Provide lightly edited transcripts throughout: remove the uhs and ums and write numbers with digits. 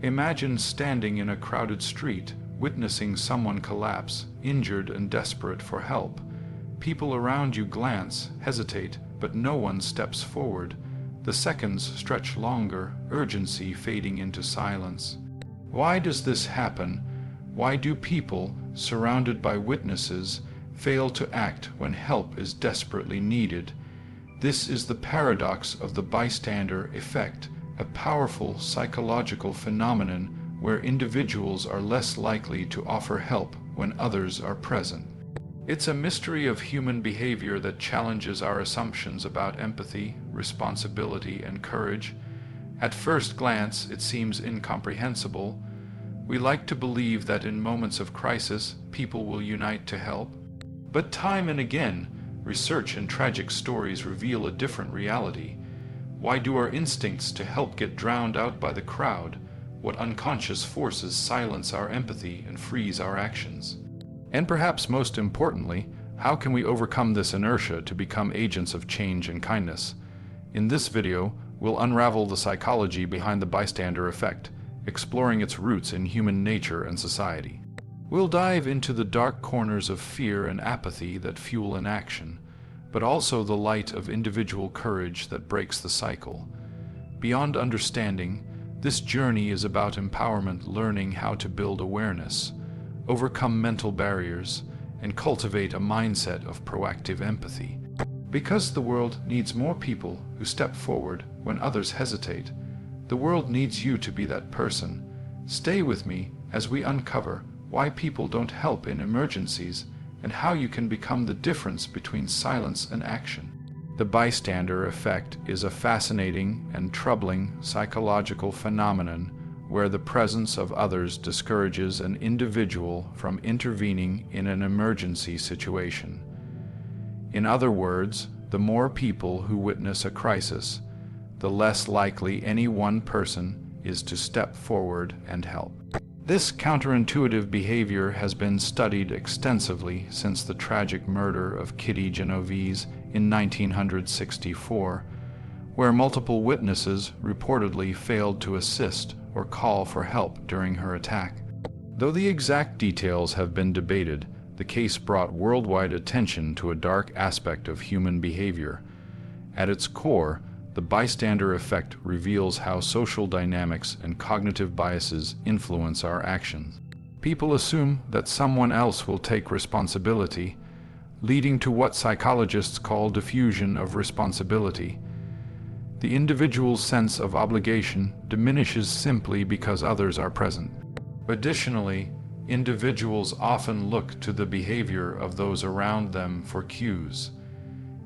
Imagine standing in a crowded street, witnessing someone collapse, injured and desperate for help. People around you glance, hesitate, but no one steps forward. The seconds stretch longer, urgency fading into silence. Why does this happen? Why do people, surrounded by witnesses, fail to act when help is desperately needed? This is the paradox of the bystander effect, a powerful psychological phenomenon where individuals are less likely to offer help when others are present. It's a mystery of human behavior that challenges our assumptions about empathy, responsibility, and courage. At first glance, it seems incomprehensible. We like to believe that in moments of crisis, people will unite to help. But time and again, research and tragic stories reveal a different reality. Why do our instincts to help get drowned out by the crowd? What unconscious forces silence our empathy and freeze our actions? And perhaps most importantly, how can we overcome this inertia to become agents of change and kindness? In this video, we'll unravel the psychology behind the bystander effect, exploring its roots in human nature and society. We'll dive into the dark corners of fear and apathy that fuel inaction, but also the light of individual courage that breaks the cycle. Beyond understanding, this journey is about empowerment, learning how to build awareness, overcome mental barriers, and cultivate a mindset of proactive empathy. Because the world needs more people who step forward when others hesitate, the world needs you to be that person. Stay with me as we uncover why people don't help in emergencies and how you can become the difference between silence and action. The bystander effect is a fascinating and troubling psychological phenomenon where the presence of others discourages an individual from intervening in an emergency situation. In other words, the more people who witness a crisis, the less likely any one person is to step forward and help. This counterintuitive behavior has been studied extensively since the tragic murder of Kitty Genovese in 1964, where multiple witnesses reportedly failed to assist or call for help during her attack. Though the exact details have been debated, the case brought worldwide attention to a dark aspect of human behavior. At its core, the bystander effect reveals how social dynamics and cognitive biases influence our actions. People assume that someone else will take responsibility, leading to what psychologists call diffusion of responsibility. The individual's sense of obligation diminishes simply because others are present. Additionally, individuals often look to the behavior of those around them for cues.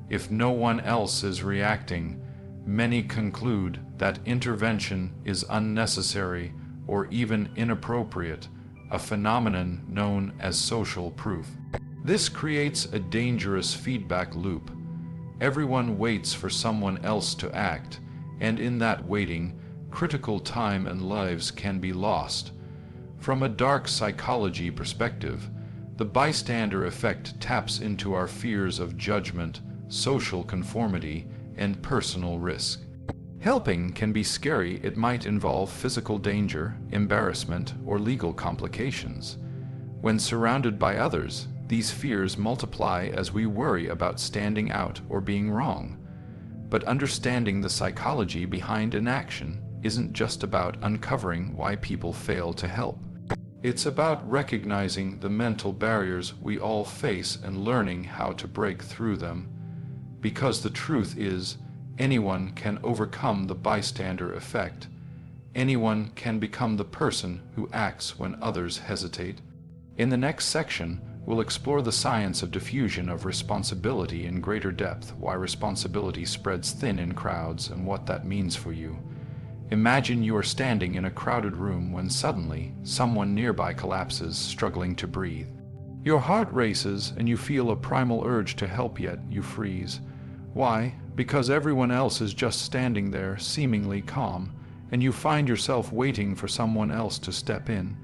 If no one else is reacting, many conclude that intervention is unnecessary or even inappropriate, a phenomenon known as social proof. This creates a dangerous feedback loop. Everyone waits for someone else to act, and in that waiting, critical time and lives can be lost. From a dark psychology perspective, the bystander effect taps into our fears of judgment, social conformity, and personal risk. Helping can be scary. It might involve physical danger, embarrassment, or legal complications. When surrounded by others, these fears multiply as we worry about standing out or being wrong. But understanding the psychology behind inaction isn't just about uncovering why people fail to help. It's about recognizing the mental barriers we all face and learning how to break through them. Because the truth is, anyone can overcome the bystander effect. Anyone can become the person who acts when others hesitate. In the next section, we'll explore the science of diffusion of responsibility in greater depth, why responsibility spreads thin in crowds, and what that means for you. Imagine you are standing in a crowded room when suddenly someone nearby collapses, struggling to breathe. Your heart races and you feel a primal urge to help, yet you freeze. Why? Because everyone else is just standing there, seemingly calm, and you find yourself waiting for someone else to step in.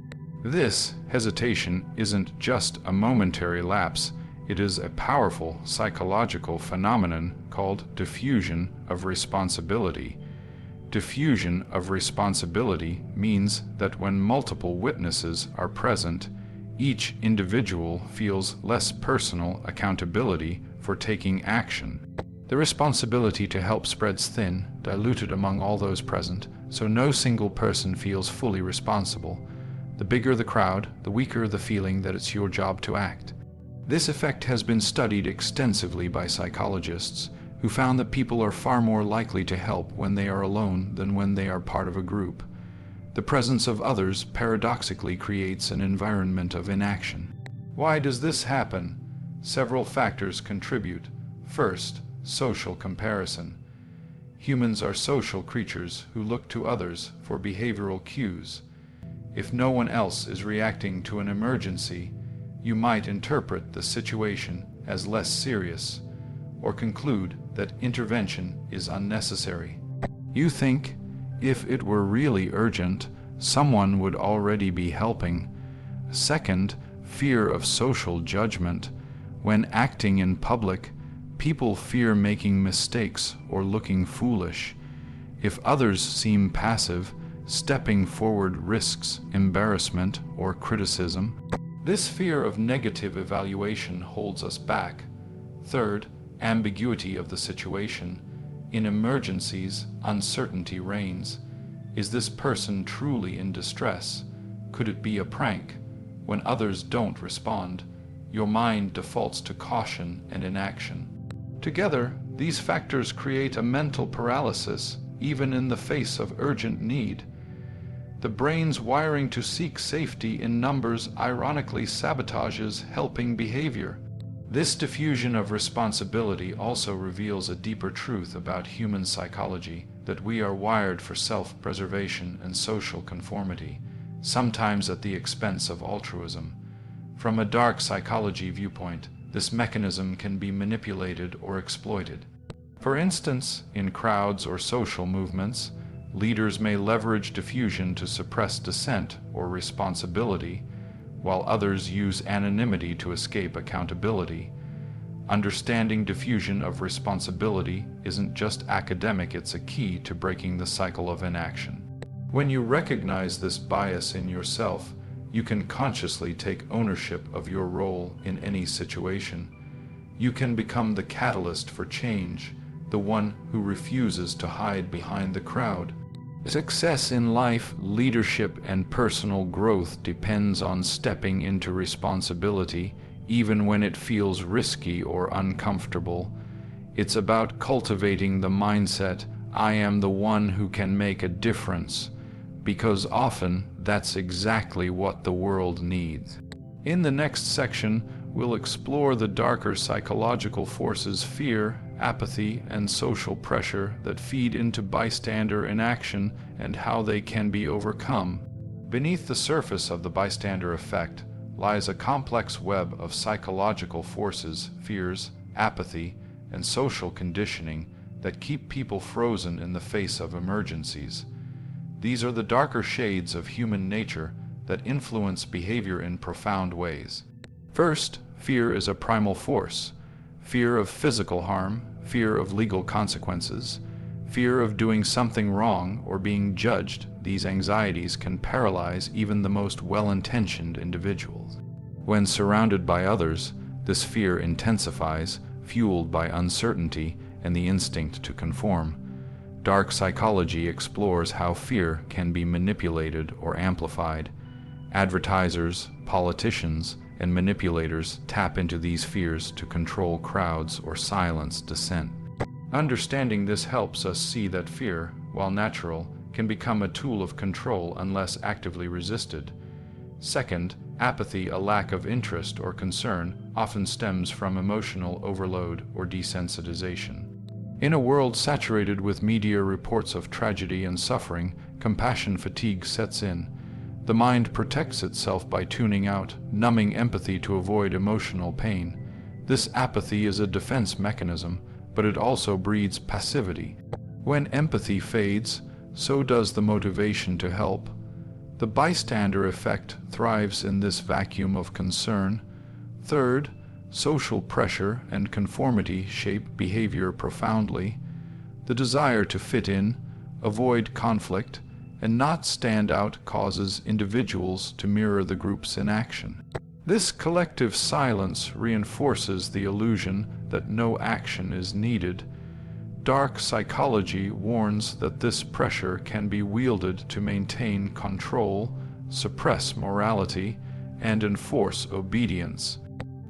This hesitation isn't just a momentary lapse, it is a powerful psychological phenomenon called diffusion of responsibility. Diffusion of responsibility means that when multiple witnesses are present, each individual feels less personal accountability for taking action. The responsibility to help spreads thin, diluted among all those present, so no single person feels fully responsible. The bigger the crowd, the weaker the feeling that it's your job to act. This effect has been studied extensively by psychologists, who found that people are far more likely to help when they are alone than when they are part of a group. The presence of others paradoxically creates an environment of inaction. Why does this happen? Several factors contribute. First, social comparison. Humans are social creatures who look to others for behavioral cues. If no one else is reacting to an emergency, you might interpret the situation as less serious, or conclude that intervention is unnecessary. You think, if it were really urgent, someone would already be helping. Second, fear of social judgment. When acting in public, people fear making mistakes or looking foolish. If others seem passive, stepping forward risks embarrassment or criticism. This fear of negative evaluation holds us back. Third, ambiguity of the situation. In emergencies, uncertainty reigns. Is this person truly in distress? Could it be a prank? When others don't respond, your mind defaults to caution and inaction. Together, these factors create a mental paralysis, even in the face of urgent need. The brain's wiring to seek safety in numbers ironically sabotages helping behavior. This diffusion of responsibility also reveals a deeper truth about human psychology, that we are wired for self-preservation and social conformity, sometimes at the expense of altruism. From a dark psychology viewpoint, this mechanism can be manipulated or exploited. For instance, in crowds or social movements, leaders may leverage diffusion to suppress dissent or responsibility, while others use anonymity to escape accountability. Understanding diffusion of responsibility isn't just academic, it's a key to breaking the cycle of inaction. When you recognize this bias in yourself, you can consciously take ownership of your role in any situation. You can become the catalyst for change, the one who refuses to hide behind the crowd. Success in life, leadership, and personal growth depends on stepping into responsibility, even when it feels risky or uncomfortable. It's about cultivating the mindset, I am the one who can make a difference, because often that's exactly what the world needs. In the next section, we'll explore the darker psychological forces, fear, apathy, and social pressure that feed into bystander inaction and how they can be overcome. Beneath the surface of the bystander effect lies a complex web of psychological forces, fears, apathy, and social conditioning that keep people frozen in the face of emergencies. These are the darker shades of human nature that influence behavior in profound ways. First, fear is a primal force. Fear of physical harm, fear of legal consequences, fear of doing something wrong or being judged. These anxieties can paralyze even the most well-intentioned individuals. When surrounded by others, this fear intensifies, fueled by uncertainty and the instinct to conform. Dark psychology explores how fear can be manipulated or amplified. Advertisers, politicians, and manipulators tap into these fears to control crowds or silence dissent. Understanding this helps us see that fear, while natural, can become a tool of control unless actively resisted. Second, apathy, a lack of interest or concern, often stems from emotional overload or desensitization. In a world saturated with media reports of tragedy and suffering, compassion fatigue sets in. The mind protects itself by tuning out, numbing empathy to avoid emotional pain. This apathy is a defense mechanism, but it also breeds passivity. When empathy fades, so does the motivation to help. The bystander effect thrives in this vacuum of concern. Third, social pressure and conformity shape behavior profoundly. The desire to fit in, avoid conflict, and not stand out causes individuals to mirror the group's inaction. This collective silence reinforces the illusion that no action is needed. Dark psychology warns that this pressure can be wielded to maintain control, suppress morality, and enforce obedience.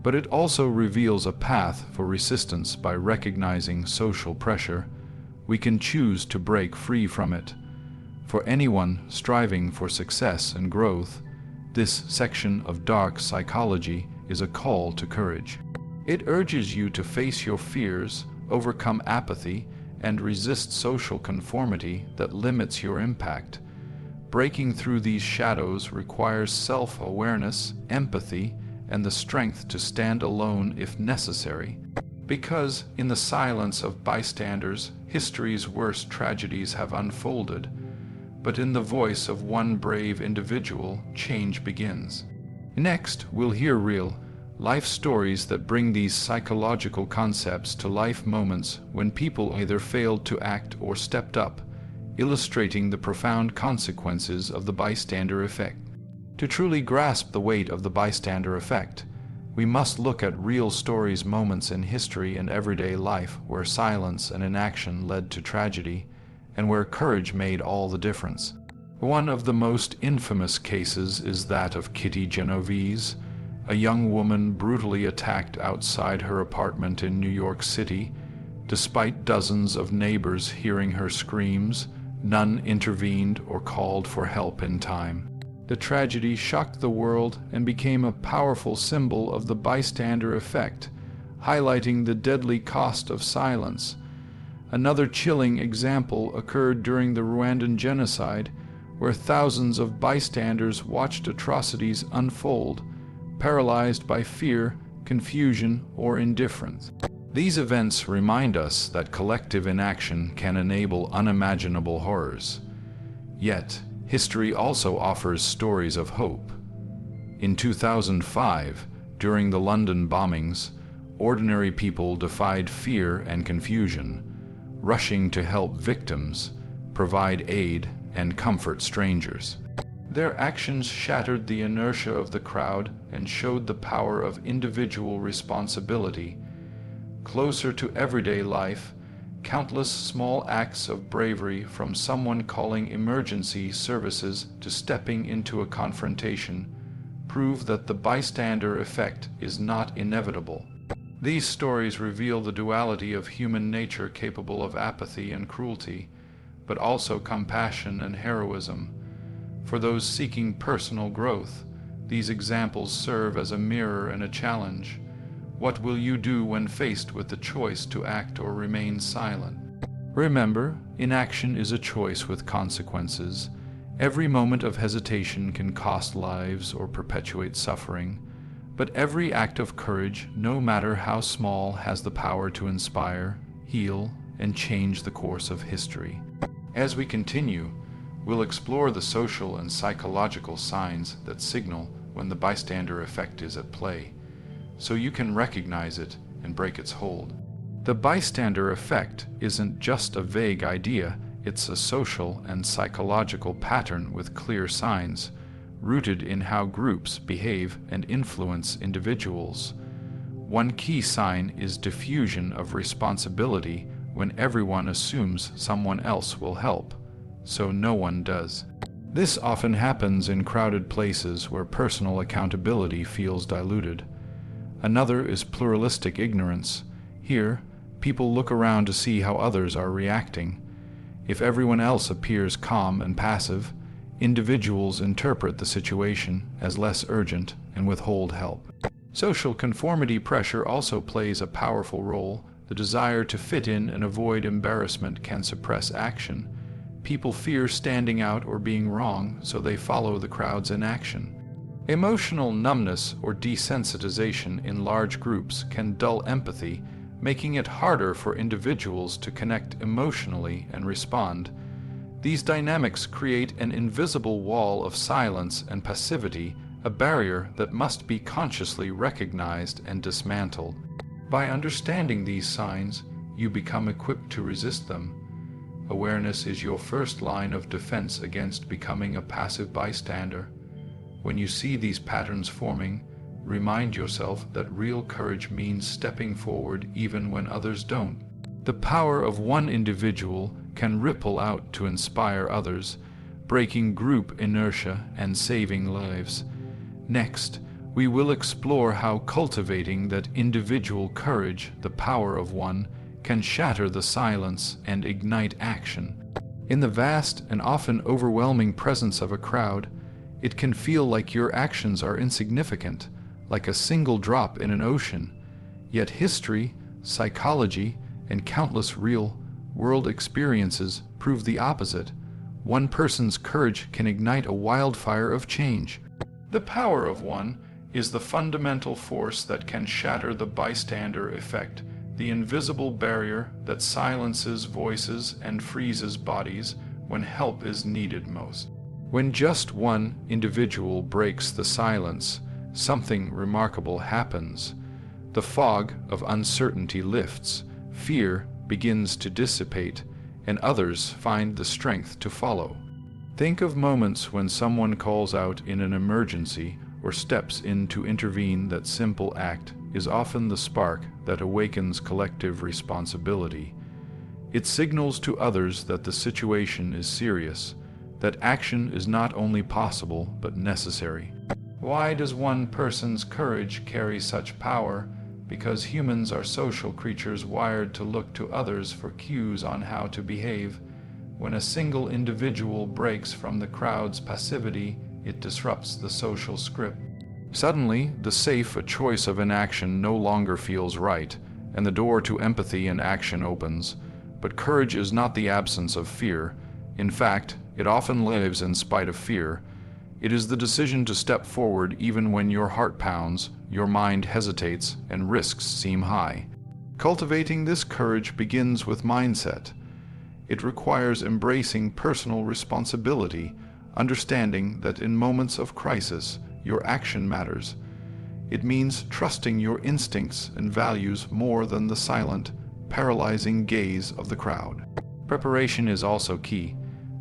But it also reveals a path for resistance by recognizing social pressure. We can choose to break free from it. For anyone striving for success and growth, this section of dark psychology is a call to courage. It urges you to face your fears, overcome apathy, and resist social conformity that limits your impact. Breaking through these shadows requires self-awareness, empathy, and the strength to stand alone if necessary. Because in the silence of bystanders, history's worst tragedies have unfolded. But in the voice of one brave individual, change begins. Next, we'll hear real life stories that bring these psychological concepts to life, moments when people either failed to act or stepped up, illustrating the profound consequences of the bystander effect. To truly grasp the weight of the bystander effect, we must look at real stories, moments in history and everyday life where silence and inaction led to tragedy, and where courage made all the difference. One of the most infamous cases is that of Kitty Genovese, a young woman brutally attacked outside her apartment in New York City. Despite dozens of neighbors hearing her screams, none intervened or called for help in time. The tragedy shocked the world and became a powerful symbol of the bystander effect, highlighting the deadly cost of silence. Another chilling example occurred during the Rwandan genocide, where thousands of bystanders watched atrocities unfold, paralyzed by fear, confusion, or indifference. These events remind us that collective inaction can enable unimaginable horrors. Yet, history also offers stories of hope. In 2005, during the London bombings, ordinary people defied fear and confusion, rushing to help victims, provide aid, and comfort strangers. Their actions shattered the inertia of the crowd and showed the power of individual responsibility. Closer to everyday life, countless small acts of bravery, from someone calling emergency services to stepping into a confrontation, prove that the bystander effect is not inevitable. These stories reveal the duality of human nature, capable of apathy and cruelty, but also compassion and heroism. For those seeking personal growth, these examples serve as a mirror and a challenge. What will you do when faced with the choice to act or remain silent? Remember, inaction is a choice with consequences. Every moment of hesitation can cost lives or perpetuate suffering. But every act of courage, no matter how small, has the power to inspire, heal, and change the course of history. As we continue, we'll explore the social and psychological signs that signal when the bystander effect is at play, so you can recognize it and break its hold. The bystander effect isn't just a vague idea, it's a social and psychological pattern with clear signs, rooted in how groups behave and influence individuals. One key sign is diffusion of responsibility, when everyone assumes someone else will help, so no one does. This often happens in crowded places where personal accountability feels diluted. Another is pluralistic ignorance. Here, people look around to see how others are reacting. If everyone else appears calm and passive, individuals interpret the situation as less urgent and withhold help. Social conformity pressure also plays a powerful role. The desire to fit in and avoid embarrassment can suppress action. People fear standing out or being wrong, so they follow the crowd's inaction. Emotional numbness or desensitization in large groups can dull empathy, making it harder for individuals to connect emotionally and respond. These dynamics create an invisible wall of silence and passivity, a barrier that must be consciously recognized and dismantled. By understanding these signs, you become equipped to resist them. Awareness is your first line of defense against becoming a passive bystander. When you see these patterns forming, remind yourself that real courage means stepping forward even when others don't. The power of one individual can ripple out to inspire others, breaking group inertia and saving lives. Next, we will explore how cultivating that individual courage, the power of one, can shatter the silence and ignite action. In the vast and often overwhelming presence of a crowd, it can feel like your actions are insignificant, like a single drop in an ocean. Yet history, psychology, and countless real-world experiences prove the opposite. One person's courage can ignite a wildfire of change. The power of one is the fundamental force that can shatter the bystander effect, the invisible barrier that silences voices and freezes bodies when help is needed most. When just one individual breaks the silence, something remarkable happens. The fog of uncertainty lifts, fear begins to dissipate, and others find the strength to follow. Think of moments when someone calls out in an emergency or steps in to intervene. That simple act is often the spark that awakens collective responsibility. It signals to others that the situation is serious, that action is not only possible but necessary. Why does one person's courage carry such power? Because humans are social creatures wired to look to others for cues on how to behave. When a single individual breaks from the crowd's passivity, it disrupts the social script. Suddenly, the safe choice of inaction no longer feels right, and the door to empathy and action opens. But courage is not the absence of fear. In fact, it often lives in spite of fear. It is the decision to step forward even when your heart pounds, your mind hesitates, and risks seem high. Cultivating this courage begins with mindset. It requires embracing personal responsibility, understanding that in moments of crisis, your action matters. It means trusting your instincts and values more than the silent, paralyzing gaze of the crowd. Preparation is also key.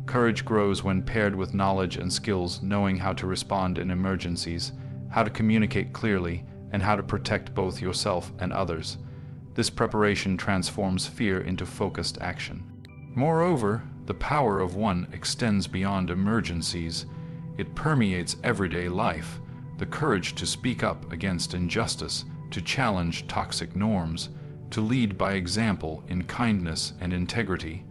Courage grows when paired with knowledge and skills, knowing how to respond in emergencies, how to communicate clearly, and how to protect both yourself and others. This preparation transforms fear into focused action. Moreover, the power of one extends beyond emergencies. It permeates everyday life. The courage to speak up against injustice, to challenge toxic norms, to lead by example in kindness and integrity.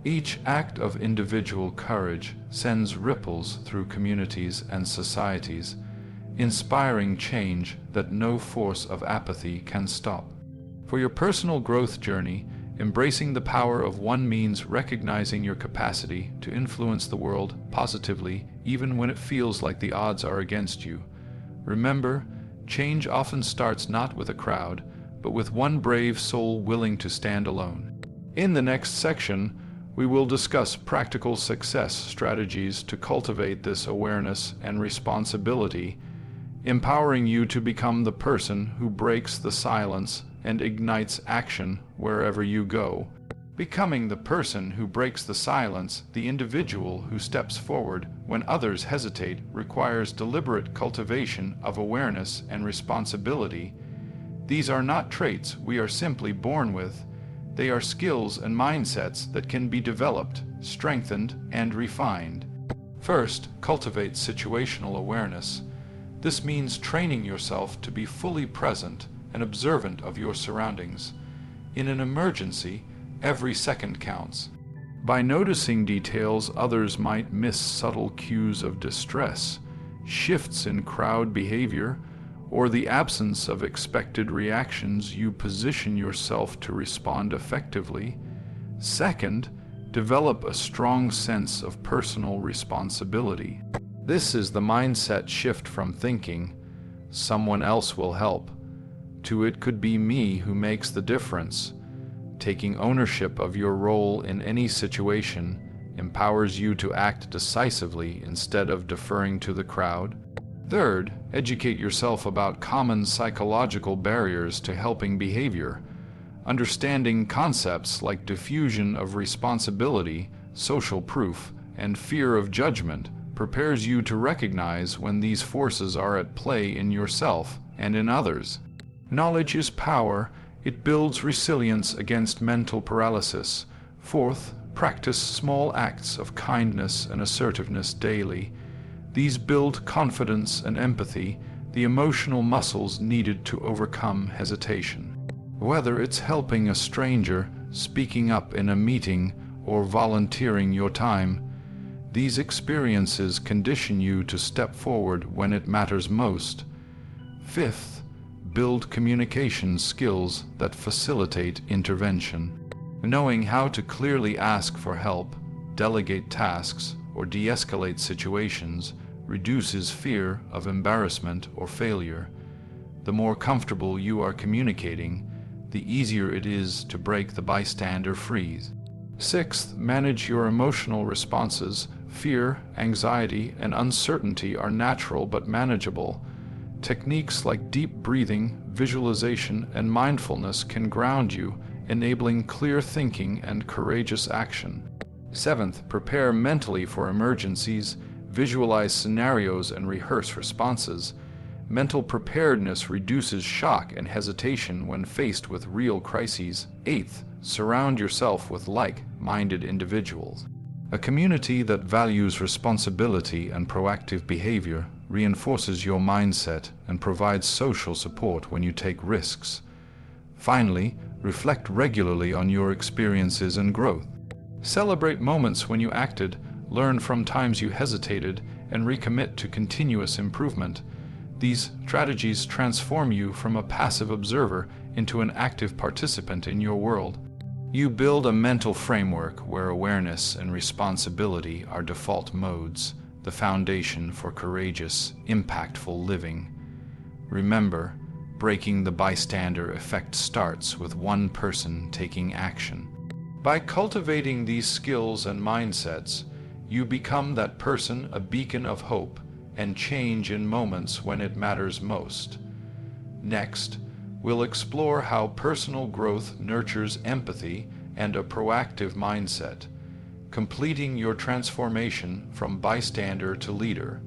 Each act of individual courage sends ripples through communities and societies, inspiring change that no force of apathy can stop. For your personal growth journey, embracing the power of one means recognizing your capacity to influence the world positively even when it feels like the odds are against you. Remember, change often starts not with a crowd, but with one brave soul willing to stand alone. In the next section, we will discuss practical success strategies to cultivate this awareness and responsibility, empowering you to become the person who breaks the silence and ignites action wherever you go. Becoming the person who breaks the silence, the individual who steps forward when others hesitate, requires deliberate cultivation of awareness and responsibility. These are not traits we are simply born with. They are skills and mindsets that can be developed, strengthened, and refined. First, cultivate situational awareness. This means training yourself to be fully present and observant of your surroundings. In an emergency, every second counts. By noticing details others might miss, subtle cues of distress, shifts in crowd behavior, or the absence of expected reactions, you position yourself to respond effectively. Second, develop a strong sense of personal responsibility. This is the mindset shift from thinking, "someone else will help," to "it could be me who makes the difference." Taking ownership of your role in any situation empowers you to act decisively instead of deferring to the crowd. Third, educate yourself about common psychological barriers to helping behavior. Understanding concepts like diffusion of responsibility, social proof, and fear of judgment prepares you to recognize when these forces are at play in yourself and in others. Knowledge is power. It builds resilience against mental paralysis. Fourth, practice small acts of kindness and assertiveness daily. These build confidence and empathy, the emotional muscles needed to overcome hesitation. Whether it's helping a stranger, speaking up in a meeting, or volunteering your time, these experiences condition you to step forward when it matters most. Fifth, build communication skills that facilitate intervention. Knowing how to clearly ask for help, delegate tasks, or de-escalate situations reduces fear of embarrassment or failure. The more comfortable you are communicating, the easier it is to break the bystander freeze. Sixth, manage your emotional responses. Fear, anxiety, and uncertainty are natural but manageable. Techniques like deep breathing, visualization, and mindfulness can ground you, enabling clear thinking and courageous action. Seventh, prepare mentally for emergencies. Visualize scenarios and rehearse responses. Mental preparedness reduces shock and hesitation when faced with real crises. Eighth, surround yourself with like-minded individuals. A community that values responsibility and proactive behavior reinforces your mindset and provides social support when you take risks. Finally, reflect regularly on your experiences and growth. Celebrate moments when you acted, learn from times you hesitated, and recommit to continuous improvement. These strategies transform you from a passive observer into an active participant in your world. You build a mental framework where awareness and responsibility are default modes, the foundation for courageous, impactful living. Remember, breaking the bystander effect starts with one person taking action. By cultivating these skills and mindsets, you become that person, a beacon of hope and change in moments when it matters most. Next, we'll explore how personal growth nurtures empathy and a proactive mindset, completing your transformation from bystander to leader.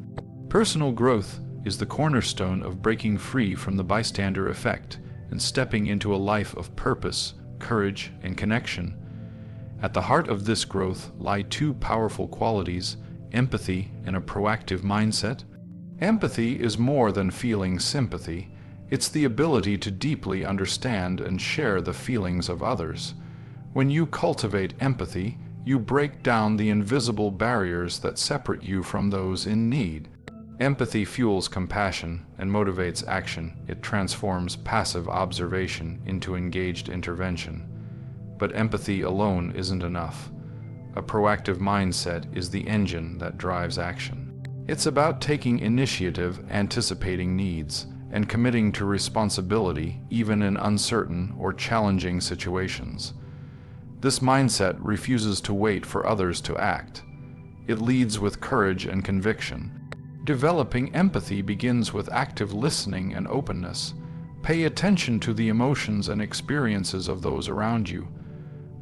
Personal growth is the cornerstone of breaking free from the bystander effect and stepping into a life of purpose, courage, and connection. At the heart of this growth lie two powerful qualities: empathy and a proactive mindset. Empathy is more than feeling sympathy. It's the ability to deeply understand and share the feelings of others. When you cultivate empathy, you break down the invisible barriers that separate you from those in need. Empathy fuels compassion and motivates action. It transforms passive observation into engaged intervention. But empathy alone isn't enough. A proactive mindset is the engine that drives action. It's about taking initiative, anticipating needs, and committing to responsibility even in uncertain or challenging situations. This mindset refuses to wait for others to act. It leads with courage and conviction. Developing empathy begins with active listening and openness. Pay attention to the emotions and experiences of those around you.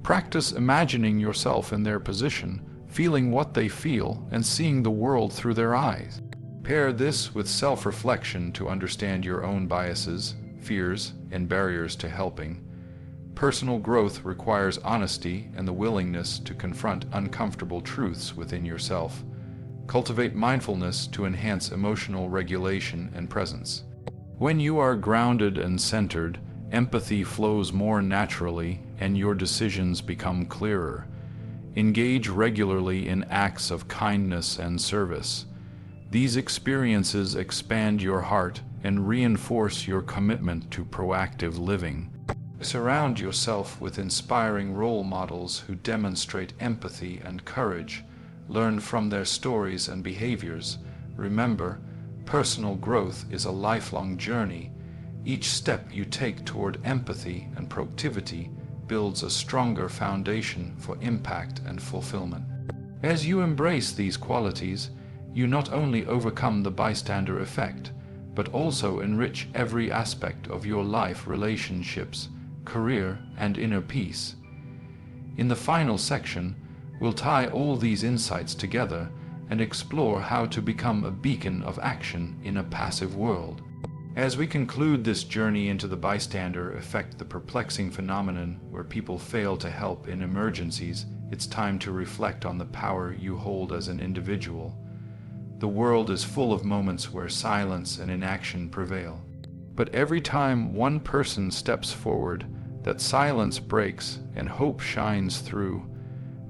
Practice imagining yourself in their position, feeling what they feel, and seeing the world through their eyes. Pair this with self-reflection to understand your own biases, fears, and barriers to helping. Personal growth requires honesty and the willingness to confront uncomfortable truths within yourself. Cultivate mindfulness to enhance emotional regulation and presence. When you are grounded and centered, empathy flows more naturally and your decisions become clearer. Engage regularly in acts of kindness and service. These experiences expand your heart and reinforce your commitment to proactive living. Surround yourself with inspiring role models who demonstrate empathy and courage. Learn from their stories and behaviors. Remember, personal growth is a lifelong journey. Each step you take toward empathy and proactivity builds a stronger foundation for impact and fulfillment. As you embrace these qualities, you not only overcome the bystander effect, but also enrich every aspect of your life: relationships, career, and inner peace. In the final section, we'll tie all these insights together and explore how to become a beacon of action in a passive world. As we conclude this journey into the bystander effect, the perplexing phenomenon where people fail to help in emergencies, it's time to reflect on the power you hold as an individual. The world is full of moments where silence and inaction prevail. But every time one person steps forward, that silence breaks and hope shines through.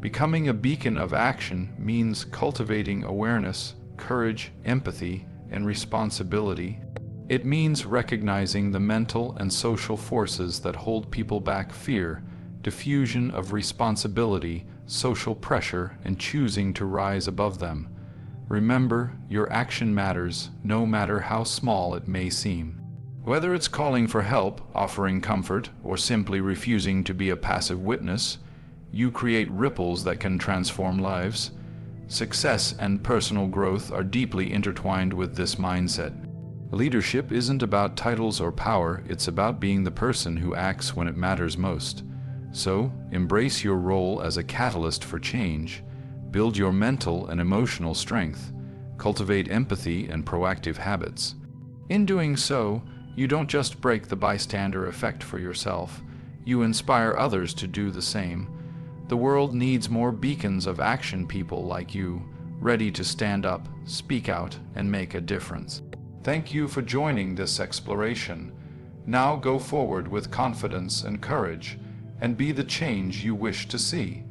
Becoming a beacon of action means cultivating awareness, courage, empathy, and responsibility. It means recognizing the mental and social forces that hold people back: fear, diffusion of responsibility, social pressure, and choosing to rise above them. Remember, your action matters, no matter how small it may seem. Whether it's calling for help, offering comfort, or simply refusing to be a passive witness, you create ripples that can transform lives. Success and personal growth are deeply intertwined with this mindset. Leadership isn't about titles or power, it's about being the person who acts when it matters most. So, embrace your role as a catalyst for change. Build your mental and emotional strength. Cultivate empathy and proactive habits. In doing so, you don't just break the bystander effect for yourself, you inspire others to do the same. The world needs more beacons of action people like you, ready to stand up, speak out, and make a difference. Thank you for joining this exploration. Now go forward with confidence and courage, and be the change you wish to see.